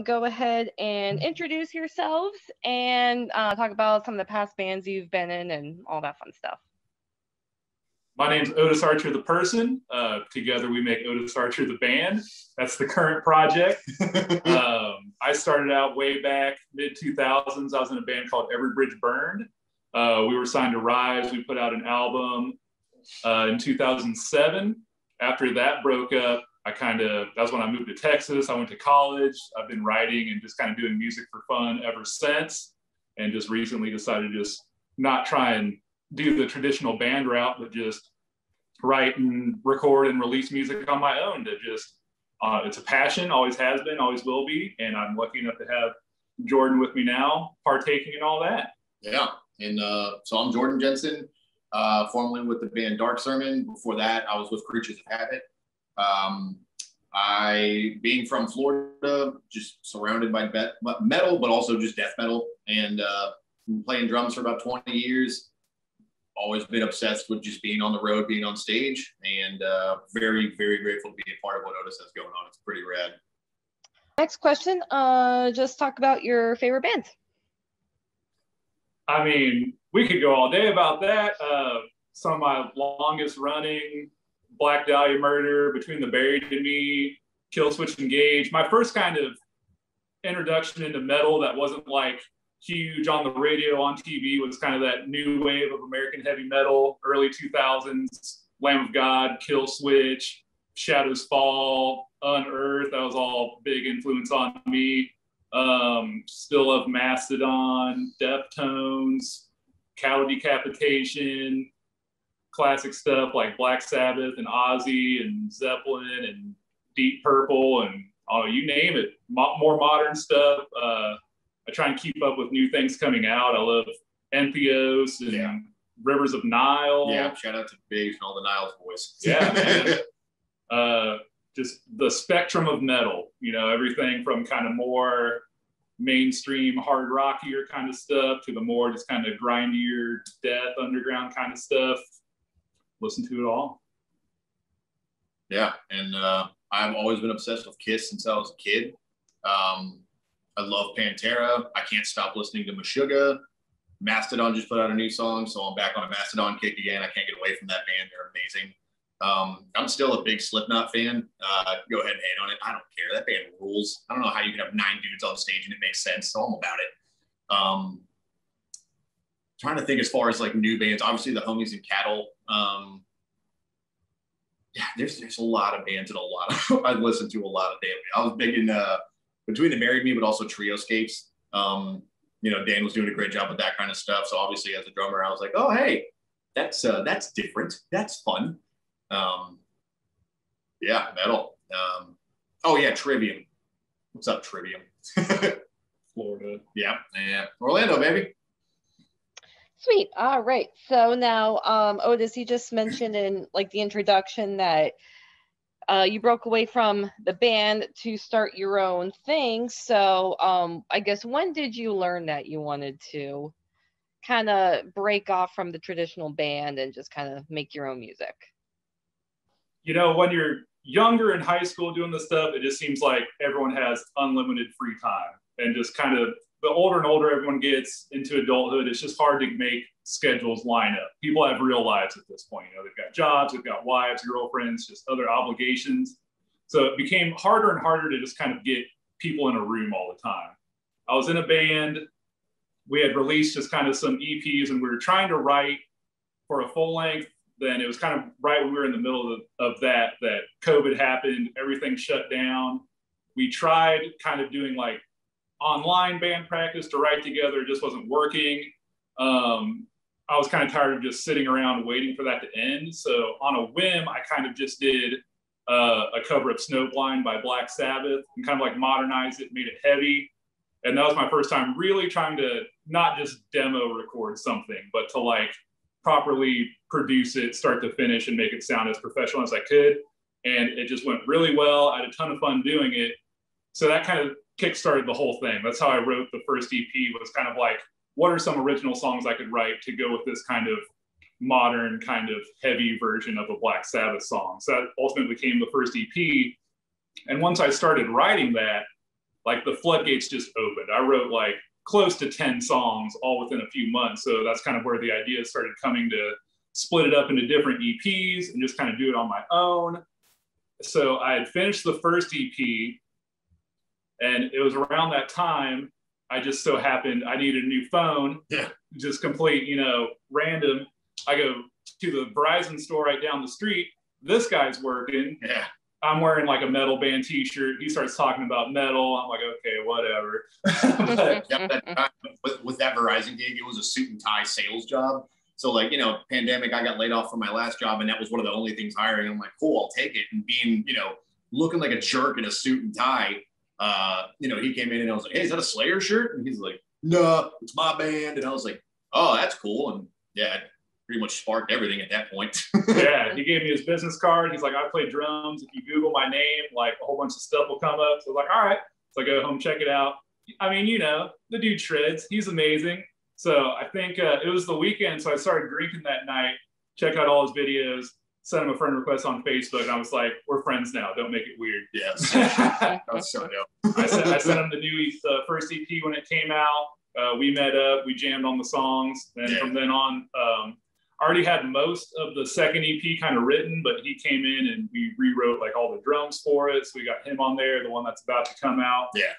Go ahead and introduce yourselves and talk about some of the past bands you've been in and all that fun stuff. My name's Otis Archer, the person. Together we make Otis Archer, the band. That's the current project. I started out way back mid-2000s. I was in a band called Every Bridge Burned. We were signed to Rise. We put out an album in 2007. After that broke up, that's when I moved to Texas. I went to college. I've been writing and just kind of doing music for fun ever since. And just recently decided to just not try and do the traditional band route, but just write and record and release music on my own. To just, it's a passion, always has been, always will be. And I'm lucky enough to have Jordan with me now, partaking in all that. Yeah, and so I'm Jordan Jensen, formerly with the band Dark Sermon. Before that, I was with Creatures of Habit. I, being from Florida, just surrounded by metal, but also just death metal, and been playing drums for about 20 years. Always been obsessed with just being on the road, being on stage, and very, very grateful to be a part of what Otis has going on. It's pretty rad. Next question, just talk about your favorite bands. I mean, we could go all day about that. Some of my longest running, Black Dahlia Murder, Between the Buried and Me, Killswitch Engage. My first kind of introduction into metal that wasn't like huge on the radio, on TV, was kind of that new wave of American heavy metal, early 2000s, Lamb of God, Killswitch, Shadows Fall, Unearth. That was all big influence on me. Still love Mastodon, Deftones, Cattle Decapitation, classic stuff like Black Sabbath and Ozzy and Zeppelin and Deep Purple and you name it. More modern stuff. I try and keep up with new things coming out. I love Entheos and Rivers of Nile. Yeah, shout out to Biggs and all the Niles boys. Yeah, man. Just the spectrum of metal, everything from kind of more mainstream, hard rockier kind of stuff to the more just kind of grindier, death, underground kind of stuff. Listen to it all. Yeah, and I've always been obsessed with Kiss since I was a kid. I love Pantera. I can't stop listening to Meshuggah. Mastodon just put out a new song, so I'm back on a Mastodon kick again. I can't get away from that band. They're amazing. I'm still a big Slipknot fan. Go ahead and hate on it. I don't care. That band rules. I don't know how you can have 9 dudes on stage and it makes sense, so I'm about it. Trying to think as far as like new bands. Obviously, the Homies and Cattle. Yeah, there's a lot of bands and a lot of I've listened to a lot of damn. I was big in Between the Married Me, but also Trioscapes. Dan was doing a great job with that kind of stuff. So obviously, as a drummer, I was like, oh hey, that's different. That's fun. Yeah, metal. Oh yeah, Trivium. What's up, Trivium? Florida. Yeah. Orlando, baby. Sweet. All right. So now, Otis, you just mentioned in like the introduction that you broke away from the band to start your own thing. So I guess when did you learn that you wanted to kind of break off from the traditional band and just kind of make your own music? When you're younger in high school doing this stuff, it just seems like everyone has unlimited free time. And just kind of the older and older everyone gets into adulthood, it's just hard to make schedules line up. People have real lives at this point. They've got jobs, they've got wives, girlfriends, just other obligations. So it became harder and harder to just kind of get people in a room all the time. I was in a band. We had released just kind of some EPs and we were trying to write for a full length. Then it was kind of right when we were in the middle of that COVID happened, everything shut down. We tried kind of doing like online band practice to write together. It just wasn't working. I was kind of tired of just sitting around waiting for that to end. So on a whim, I kind of just did a cover of Snowblind by Black Sabbath and kind of like modernized it, made it heavy. And that was my first time really trying to not just demo record something, but to like properly produce it start to finish and make it sound as professional as I could. And it just went really well. I had a ton of fun doing it. So that kind of kickstarted the whole thing. That's how I wrote the first EP, was kind of like, what are some original songs I could write to go with this kind of modern, kind of heavy version of a Black Sabbath song? So that ultimately became the first EP. And once I started writing that, like the floodgates just opened. I wrote like close to 10 songs all within a few months. So that's kind of where the idea started coming to split it up into different EPs and just kind of do it on my own. So I had finished the first EP, and it was around that time, I just so happened I needed a new phone. Yeah. Just complete, random. I go to the Verizon store right down the street. This guy's working. Yeah. I'm wearing like a metal band t-shirt. He starts talking about metal. I'm like, okay, whatever. With that Verizon gig, it was a suit and tie sales job. So like, pandemic, I got laid off from my last job, and that was one of the only things hiring. I'm like, cool, I'll take it. And being, looking like a jerk in a suit and tie, he came in and I was like, hey, is that a Slayer shirt? And he's like, no, it's my band. And I was like, oh, that's cool. And yeah, it pretty much sparked everything at that point. Yeah, he gave me his business card. He's like, I play drums. If you Google my name, like a whole bunch of stuff will come up. So I was like, all right. So I go home, check it out. I mean, the dude shreds. He's amazing. So I think it was the weekend. So I started drinking that night, checked out all his videos, sent him a friend request on Facebook. And I was like, we're friends now. Don't make it weird. Yes. That was so dope. I sent him the first EP when it came out. We met up, we jammed on the songs. And from then on, I already had most of the second EP kind of written, but he came in and we rewrote like all the drums for it. So we got him on there, the one that's about to come out. Yeah.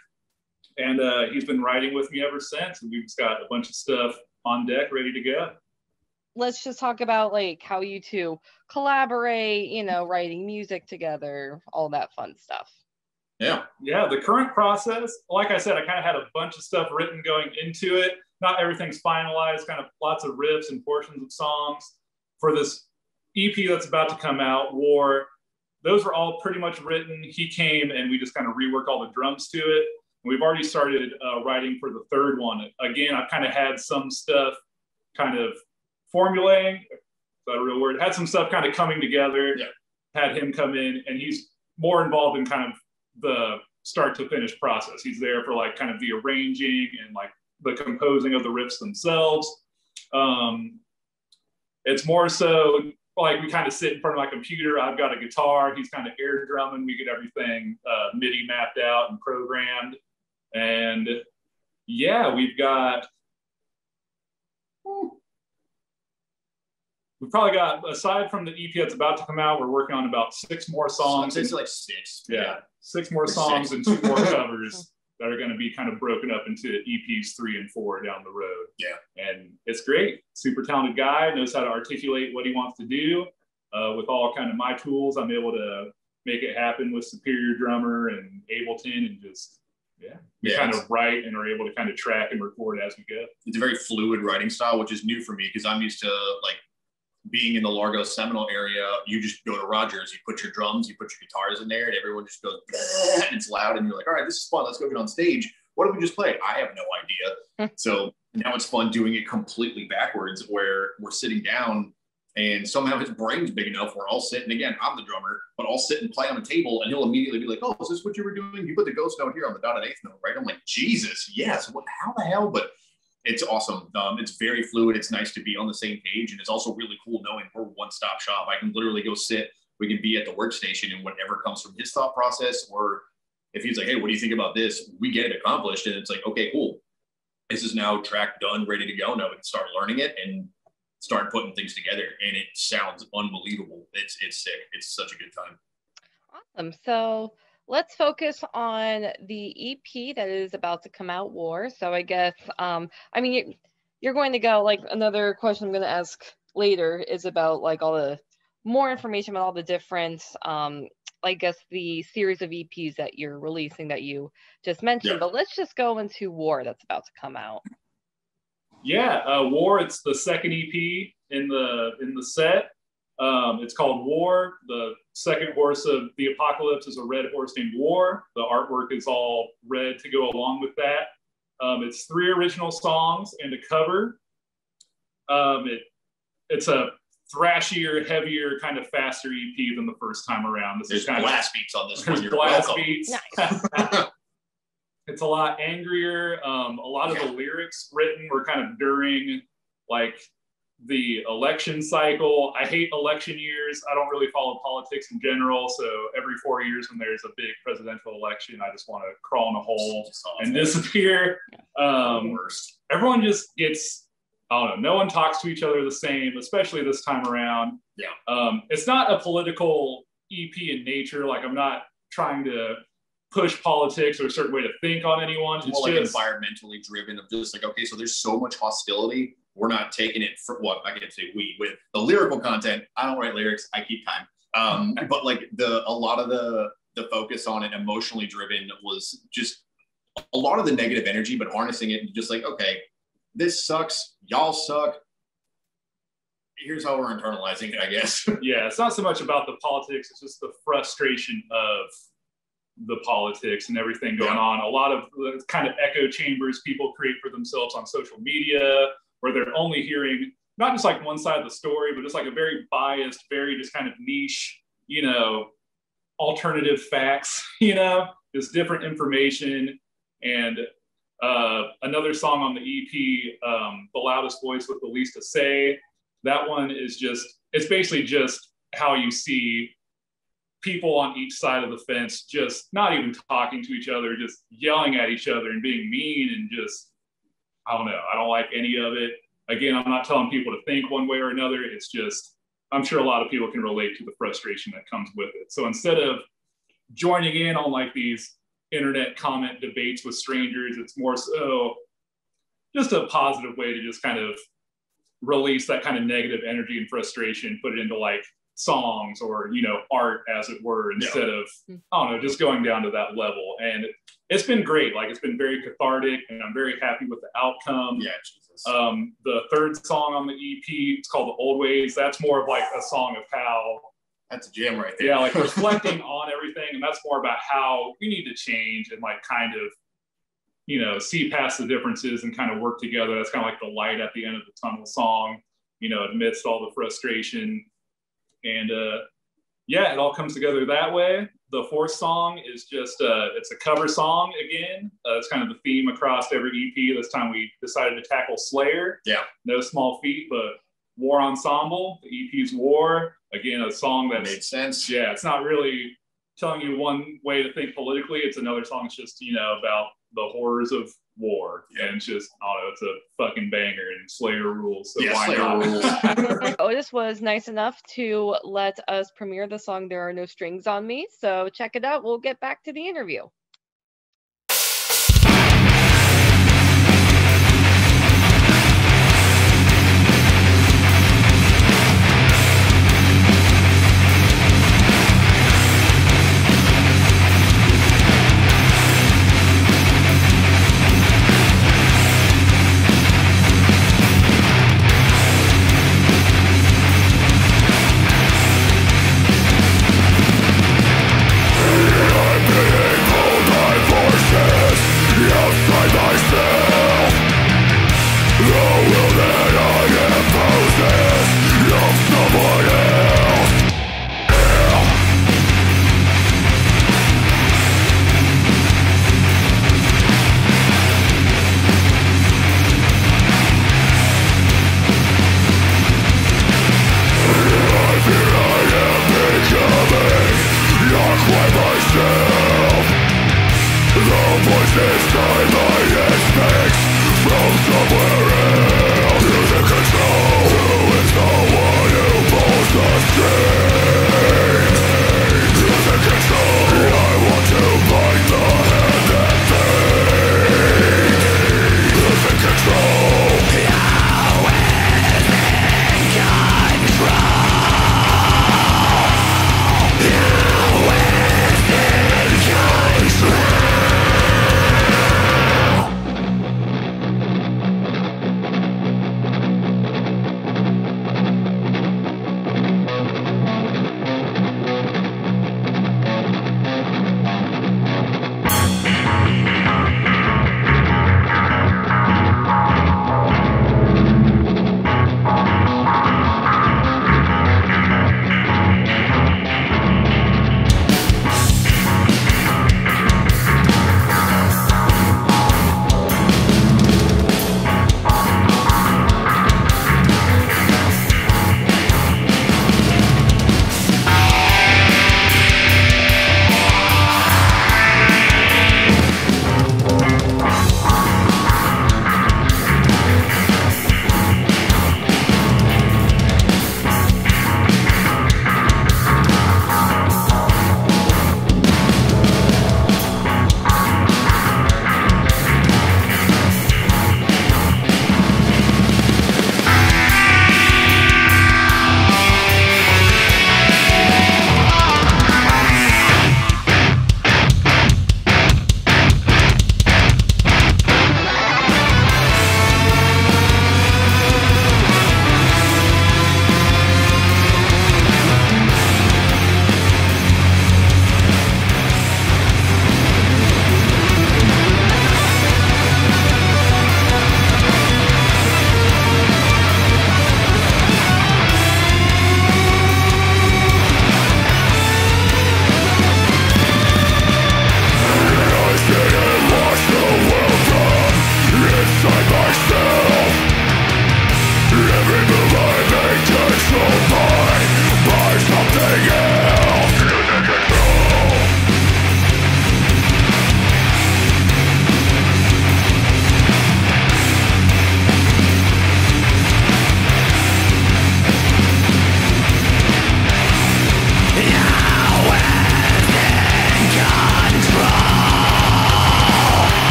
And he's been writing with me ever since. And we've just got a bunch of stuff on deck ready to go. Let's just talk about like how you two collaborate, writing music together, all that fun stuff. Yeah. The current process, like I said, I kind of had a bunch of stuff written going into it. Not everything's finalized, kind of lots of riffs and portions of songs. For this EP that's about to come out, War, those were all pretty much written. He came and we just kind of reworked all the drums to it. We've already started writing for the third one. Again, I've kind of had some stuff kind of formulating. Is that a real word? Had some stuff kind of coming together. Yeah. Had him come in, and he's more involved in kind of the start to finish process. He's there for like kind of the arranging and like the composing of the riffs themselves. It's more so like we kind of sit in front of my computer. I've got a guitar. He's kind of air drumming. We get everything MIDI mapped out and programmed. And yeah, we've probably got, aside from the EP that's about to come out, we're working on about 6 more songs. It's like 6. Yeah, 6 more songs and 2 more covers that are going to be kind of broken up into EPs 3 and 4 down the road. Yeah. And it's great. Super talented guy, knows how to articulate what he wants to do. With all kind of my tools, I'm able to make it happen with Superior Drummer and Ableton, and just, kind of write and are able to kind of track and record as we go. It's a very fluid writing style, which is new for me because I'm used to like being in the Largo Seminole area. You just go to Rogers, you put your drums, you put your guitars in there, and everyone just goes, and it's loud, and you're like, all right, this is fun. Let's go get on stage. What did we just play? I have no idea. So now it's fun doing it completely backwards, where we're sitting down and somehow his brain's big enough. We're all sitting, again, I'm the drummer, but I'll sit and play on a table, and he'll immediately be like, oh, is this what you were doing? You put the ghost note here on the dotted eighth note, right? I'm like, Jesus, yes. What? How the hell? But it's awesome. It's very fluid. It's nice to be on the same page. And it's also really cool knowing we're one-stop shop. I can literally go sit. We can be at the workstation, and whatever comes from his thought process, or if he's like, hey, what do you think about this? We get it accomplished. And it's like, okay, cool. This is now track done, ready to go. Now we can start learning it and start putting things together. And it sounds unbelievable. It's sick. It's such a good time. Awesome. So let's focus on the EP that is about to come out, War. So I guess, you're going to go, like, another question I'm going to ask later is about like all the more information about all the different, I guess, the series of EPs that you're releasing that you just mentioned. But let's just go into War that's about to come out. Yeah, War, it's the second EP in the set. It's called War. The second horse of the apocalypse is a red horse named War. The artwork is all red to go along with that. It's 3 original songs and a cover. It's a thrashier, heavier, kind of faster EP than the first time around. There's blast beats on this one. There's blast beats. Nice. It's a lot angrier. A lot of the lyrics written were kind of during like the election cycle. I hate election years. I don't really follow politics in general. So every 4 years when there's a big presidential election, I just want to crawl in a hole and disappear. Everyone just gets, I don't know, no one talks to each other the same, especially this time around. Yeah. It's not a political EP in nature. Like, I'm not trying to push politics or a certain way to think on anyone. It's more like just environmentally driven of just like, okay, so there's so much hostility. We're not taking it for what I can say with the lyrical content. I don't write lyrics. I keep time. But like a lot of the focus on it emotionally driven was just a lot of the negative energy, but harnessing it and just like, okay, this sucks. Y'all suck. Here's how we're internalizing it, I guess. Yeah. It's not so much about the politics. It's just the frustration of the politics and everything going on. A lot of the kind of echo chambers people create for themselves on social media, where they're only hearing not just like one side of the story, but just like a very biased, very just kind of niche, you know, alternative facts, you know, just different information. And another song on the EP, The Loudest Voice with the Least to Say, that one is just, it's basically just how you see people on each side of the fence just not even talking to each other, just yelling at each other and being mean and just, I don't know. I don't like any of it. Again, I'm not telling people to think one way or another. It's just, I'm sure a lot of people can relate to the frustration that comes with it. So instead of joining in on like these internet comment debates with strangers, it's more so just a positive way to just kind of release that kind of negative energy and frustration, put it into like songs or, you know, art as it were, instead of, I don't know, just going down to that level. And it's been great. Like, it's been very cathartic and I'm very happy with the outcome. Yeah, Jesus. The third song on the EP, it's called The Old Ways. That's more of like a song of how, that's a jam right there. Yeah, like reflecting on everything. And that's more about how we need to change and like kind of, you know, see past the differences and kind of work together. That's kind of like the light at the end of the tunnel song, you know, amidst all the frustration. And yeah, it all comes together that way. The fourth song is just, it's a cover song again. It's kind of the theme across every EP. This time we decided to tackle Slayer. Yeah. No small feat, but War Ensemble. The EP's War. Again, a song that made sense. Yeah, it's not really telling you one way to think politically. It's another song that's just, you know, about the horrors of war. Yeah. And it's just, I don't know, it's a fucking banger and Slayer rules. So yeah, why Slayer rules. Otis was nice enough to let us premiere the song There Are No Strings on Me. So check it out. We'll get back to the interview.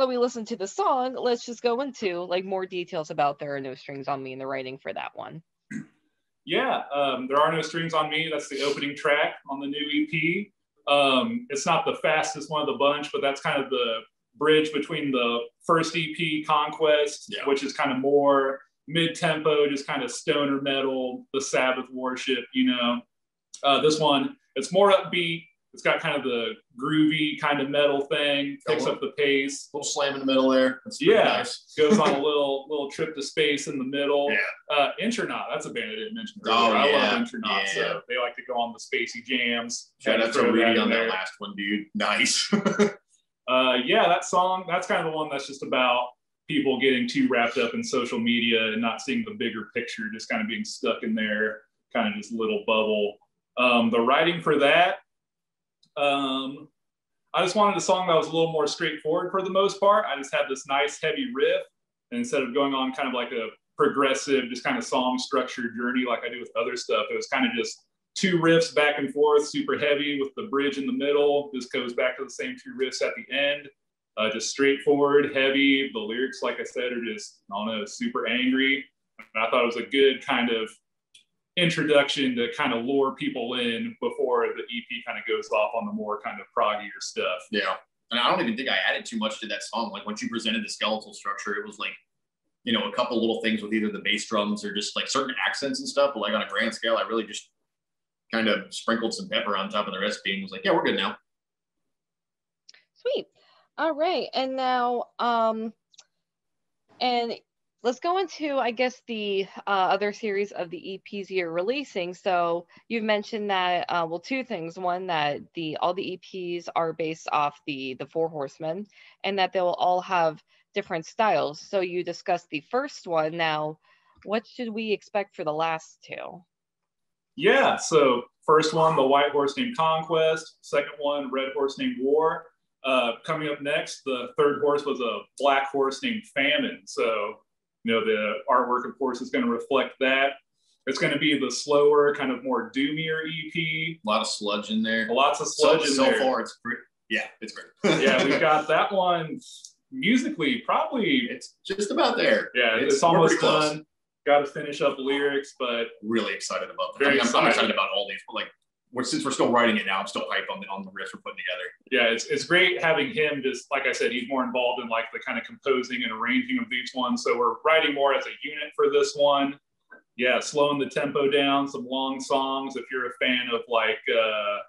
we listen to the song, let's just go into like more details about There Are No Strings on Me and the writing for that one. Yeah, There Are No Strings on Me. That's the opening track on the new EP. It's not the fastest one of the bunch, but that's kind of the bridge between the first EP, Conquest, which is kind of more mid-tempo, just kind of stoner metal, the Sabbath worship, This one, it's more upbeat. It's got kind of the groovy kind of metal thing, picks up the pace. Little slam in the middle there. That's nice. Goes on a little trip to space in the middle. Yeah. Intronaut, that's a band I didn't mention earlier. I love Intronaut, so they like to go on the spacey jams. Shout out to Reedy on that last one, dude. Nice. That song, that's kind of the one that's just about people getting too wrapped up in social media and not seeing the bigger picture, just kind of being stuck in their kind of just little bubble. The writing for that, I just wanted a song that was a little more straightforward for the most part. I just had this nice heavy riff, and instead of going on kind of like a progressive, just kind of song structured journey like I do with other stuff, it was kind of just two riffs back and forth, super heavy with the bridge in the middle. This goes back to the same two riffs at the end. Just straightforward, heavy. The lyrics, like I said, are just, I don't know, super angry. And I thought it was a good kind of introduction to kind of lure people in before the EP kind of goes off on the more kind of proggier stuff. Yeah. And I don't even think I added too much to that song. Like once you presented the skeletal structure, it was like, a couple little things with either the bass drums or just like certain accents and stuff. But like on a grand scale, I really just kind of sprinkled some pepper on top of the recipe and was like, yeah, we're good now. Sweet. All right. And now, and let's go into, I guess, the other series of the EPs you're releasing. So you've mentioned that, two things. One, that all the EPs are based off the Four Horsemen, and that they will all have different styles. So you discussed the first one. Now, what should we expect for the last two? Yeah, so first one, the White Horse named Conquest. Second one, Red Horse named War. Coming up next, the third horse was a black horse named Famine. So, the artwork, of course, is going to reflect that. It's going to be the slower, kind of more doomier EP. A lot of sludge in there. Lots of sludge in there. So far, it's great. Yeah, it's great. Yeah, we've got that one musically, probably. It's just about there. Yeah, it's almost done. Got to finish up lyrics, but really excited about them. I'm excited about all these, but since we're still writing it now, I'm still hyped on the riffs we're putting together. Yeah, it's great having him. Just like I said, he's more involved in like the kind of composing and arranging of each one. So we're writing more as a unit for this one. Yeah, slowing the tempo down, some long songs. If you're a fan of like, I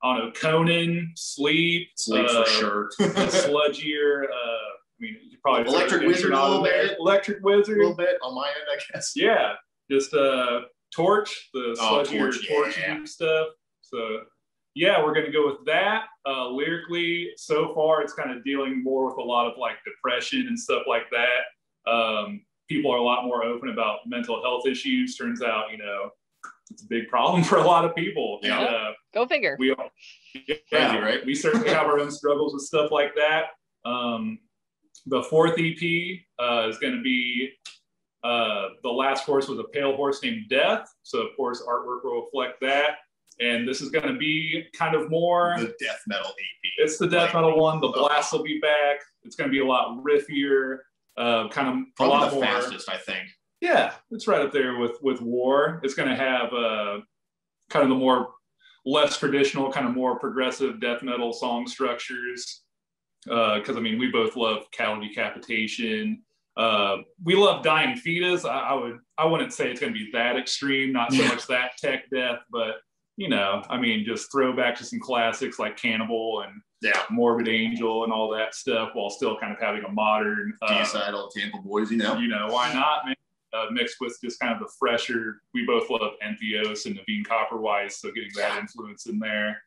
don't know, Conan, Sleep for sure. Sludgier. You probably Electric Wizard a little bit. Electric Wizard a little bit on my end, I guess. Yeah, just Torch, the sludgier torchy stuff. So yeah, we're going to go with that. Lyrically, so far, it's kind of dealing more with a lot of like depression and stuff like that. People are a lot more open about mental health issues. Turns out, it's a big problem for a lot of people. Yeah. And, go figure. We all, crazy, right? We certainly have our own struggles with stuff like that. The fourth EP is going to be the last horse was a pale horse named Death. So, of course, artwork will reflect that. And this is going to be kind of more the death metal EP. It's the death metal one. The blast will be back. It's going to be a lot riffier, kind of probably a lot the more fastest, I think. Yeah, it's right up there with War. It's going to have kind of the more less traditional, kind of more progressive death metal song structures. Because we both love Cattle Decapitation. We love Dying Fetus. I wouldn't say it's going to be that extreme, not so much that tech death, but just throwback to some classics like Cannibal and Morbid Angel and all that stuff, while still kind of having a modern Deicide, Tampa Boys, why not, man? Mixed with just kind of the fresher. We both love Entheos and Naveen Copperweiss, so getting that influence in there.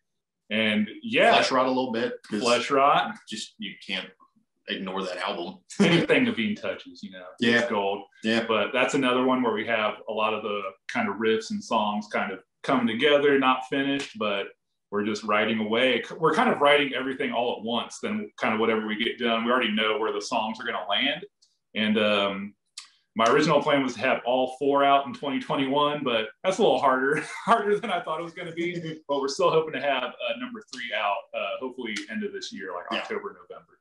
And Flesh Rot a little bit. Flesh Rot. Just, you can't ignore that album. Anything Naveen touches, it's gold. Yeah. But that's another one where we have a lot of the kind of riffs and songs kind of coming together, not finished, but we're just writing away. We're kind of writing everything all at once. Then kind of whatever we get done, we already know where the songs are going to land. And my original plan was to have all four out in 2021, but that's a little harder than I thought it was going to be. But we're still hoping to have number 3 out, hopefully end of this year, like October, November.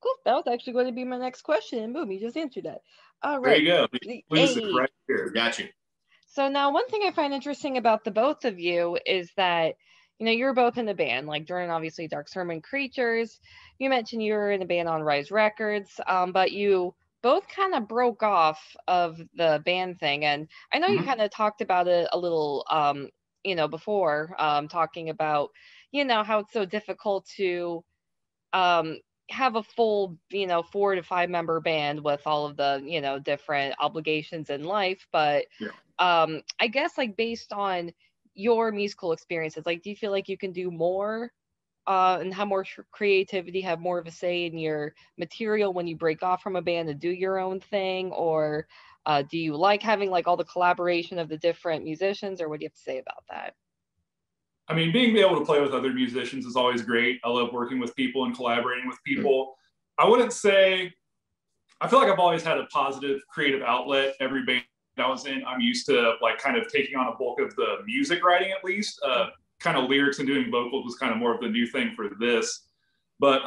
Cool. That was actually going to be my next question, and boom, you just answered that. All There right. you go. Exclusive Hey. right here. Got you. So now one thing I find interesting about the both of you is that, you're both in a band, like Jordan, obviously Dark Sermon Creatures. You mentioned you were in a band on Rise Records, but you both kind of broke off of the band thing. And I know you kind of talked about it a little, before, talking about, how it's so difficult to um, have a full, 4 to 5 member band with all of the, different obligations in life. But Yeah. I guess like based on your musical experiences, like do you feel like you can do more and have more creativity, have more of a say in your material when you break off from a band and do your own thing? Or do you like having like all the collaboration of the different musicians, or what do you have to say about that? I mean, being able to play with other musicians is always great. I love working with people and collaborating with people. I wouldn't say, I feel like I've always had a positive creative outlet. Every band I was in, I'm used to like kind of taking on a bulk of the music writing, at least. Kind of lyrics and doing vocals was kind of more of the new thing for this. But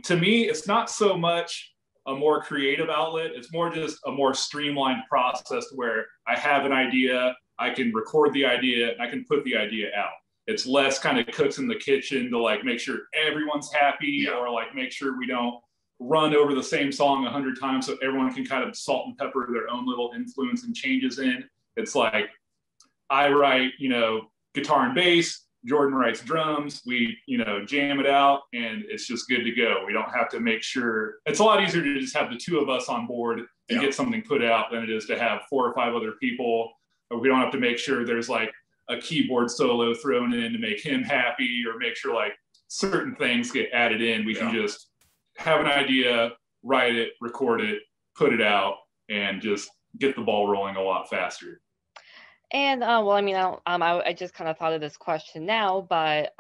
to me, it's not so much a more creative outlet. It's more just a more streamlined process where I have an idea, I can record the idea, and I can put the idea out. It's less kind of cooks in the kitchen to like make sure everyone's happy, or like make sure we don't run over the same song 100 times so everyone can kind of salt and pepper their own little influence and changes in. It's like I write, guitar and bass, Jordan writes drums, we, jam it out, and it's just good to go. We don't have to make sure. It's a lot easier to just have the 2 of us on board and get something put out than it is to have 4 or 5 other people. Or we don't have to make sure there's like a keyboard solo thrown in to make him happy, or make sure like certain things get added in. We can just have an idea, write it, record it, put it out, and just get the ball rolling a lot faster. And well, I mean, I just kind of thought of this question now, but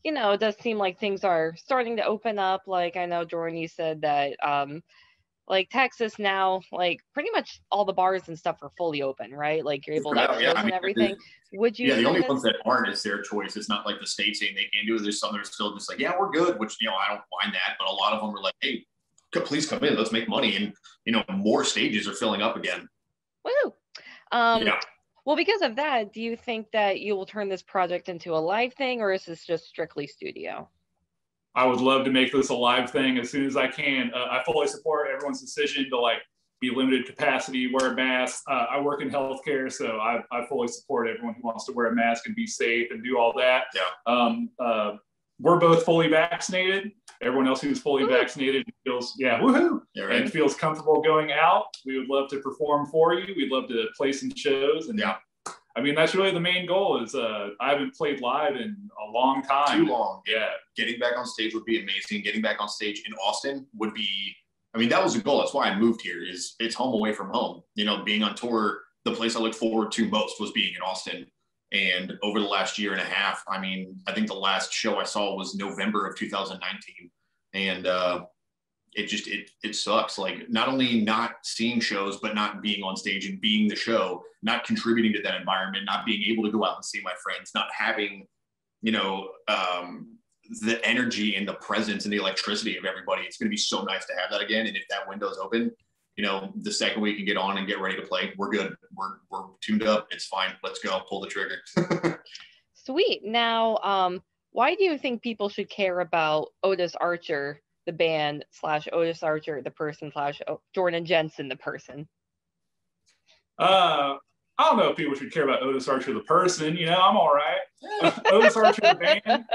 it does seem like things are starting to open up. Like I know, Jordan, you said that like Texas now, like pretty much all the bars and stuff are fully open, right? Like you're able to have shows and everything. Would you? Yeah, the only ones that aren't is their choice. It's not like the state saying they can't do it. There's some that are still just like, yeah, we're good, which, I don't mind that. But a lot of them are like, hey, please come in. Let's make money. And, more stages are filling up again. Woo! Well, because of that, do you think that you will turn this project into a live thing, or is this just strictly studio? I would love to make this a live thing as soon as I can. I fully support everyone's decision to like be limited capacity, wear a mask. I work in healthcare, so I fully support everyone who wants to wear a mask and be safe and do all that. Yeah. We're both fully vaccinated. Everyone else who's fully vaccinated feels, woohoo, right. And feels comfortable going out. We would love to perform for you. We'd love to play some shows. And I mean, that's really the main goal is I haven't played live in a long time. Too long. Yeah. Getting back on stage would be amazing. Getting back on stage in Austin would be, I mean, that was the goal. That's why I moved here is it's home away from home. Being on tour, the place I looked forward to most was being in Austin. And over the last year and a half, I mean, I think the last show I saw was November of 2019. And it sucks. Like not only not seeing shows, but not being on stage and being the show, not contributing to that environment, not being able to go out and see my friends, not having, the energy and the presence and the electricity of everybody. It's going to be so nice to have that again. And if that window's open, the second we can get on and get ready to play, we're good. We're tuned up. It's fine. Let's go. Pull the trigger. Sweet. Now, why do you think people should care about Otis Archer, the band, / Otis Archer, the person, / Jordan Jensen, the person? I don't know if people should care about Otis Archer, the person. I'm all right. Otis Archer, the band.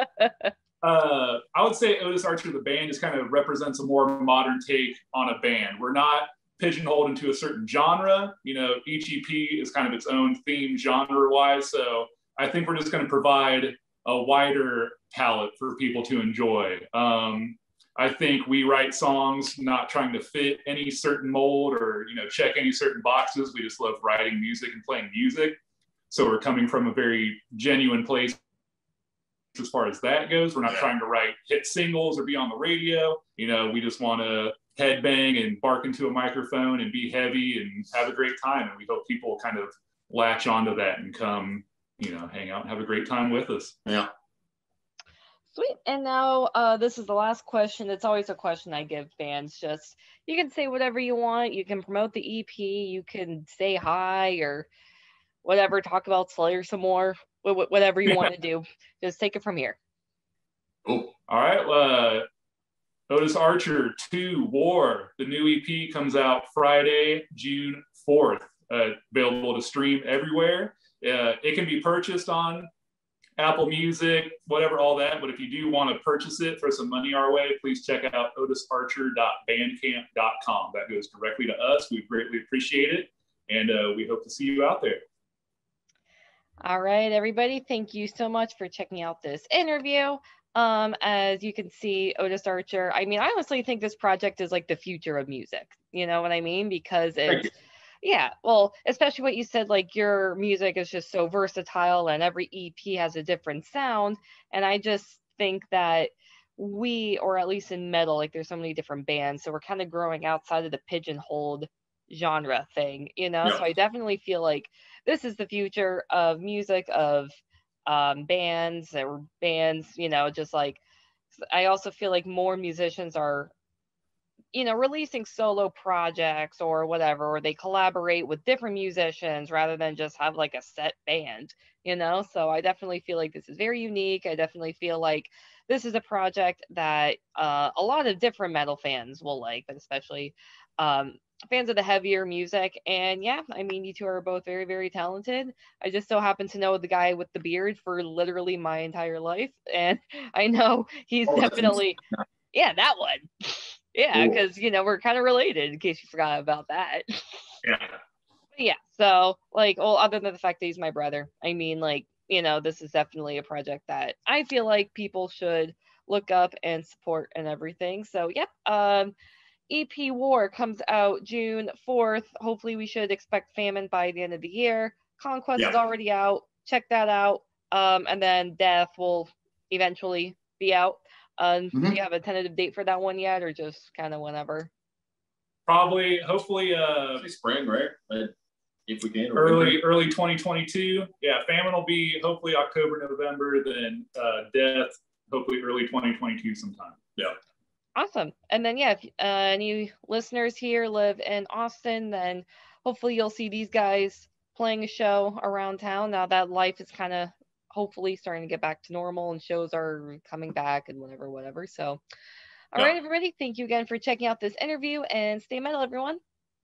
I would say Otis Archer, the band, just kind of represents a more modern take on a band. We're not pigeonholed into a certain genre. Each EP is kind of its own theme genre-wise. So I think we're just going to provide a wider palette for people to enjoy. I think we write songs not trying to fit any certain mold or, check any certain boxes. We just love writing music and playing music. So we're coming from a very genuine place as far as that goes. We're not trying to write hit singles or be on the radio. We just want to headbang and bark into a microphone and be heavy and have a great time. And we hope people kind of latch onto that and come, hang out and have a great time with us. Yeah. Sweet. And now this is the last question. It's always a question I give fans. Just you can say whatever you want. You can promote the EP. You can say hi or whatever. Talk about Slayer some more. Whatever you want to do. Just take it from here. Oh, all right. Otis Archer 2 War. The new EP comes out Friday, June 4th. Available to stream everywhere. It can be purchased on Apple Music, whatever, all that. But if you do want to purchase it, throw some money our way, please check out otisarcher.bandcamp.com. That goes directly to us. We greatly appreciate it. And we hope to see you out there. All right, everybody. Thank you so much for checking out this interview. As you can see, Otis Archer, I mean, I honestly think this project is like the future of music. You know what I mean? Because it's, yeah, well, especially what you said, like your music is just so versatile and every EP has a different sound. And I just think that we, or at least in metal, like there's so many different bands. So we're kind of growing outside of the pigeonholed genre thing, you know? Yeah. So I definitely feel like this is the future of music, of bands, you know, just like, I also feel like more musicians are, you know, releasing solo projects or whatever, or they collaborate with different musicians rather than just have like a set band, you know? So I definitely feel like this is very unique. I definitely feel like this is a project that a lot of different metal fans will like, but especially fans of the heavier music. And yeah, I mean, you two are both very, very talented. I just so happen to know the guy with the beard for literally my entire life. And I know he's definitely, yeah, that one. Yeah, because, you know, we're kind of related, in case you forgot about that. Yeah. But yeah, so, like, well, other than the fact that he's my brother, I mean, like, you know, this is definitely a project that I feel like people should look up and support and everything. So, yep, EP War comes out June 4th. Hopefully, we should expect Famine by the end of the year. Conquest is already out. Check that out. And then Death will eventually be out. Do you have a tentative date for that one yet, or just kind of whenever? Probably, hopefully, spring, right? If we can. Early 2022. Yeah, Famine will be hopefully October, November. Then Death, hopefully early 2022 sometime. Yeah. Awesome. And then, yeah, if any listeners here live in Austin, then hopefully you'll see these guys playing a show around town now that life is kind of hopefully starting to get back to normal and shows are coming back and whatever. So, all right, everybody, thank you again for checking out this interview and stay metal, everyone.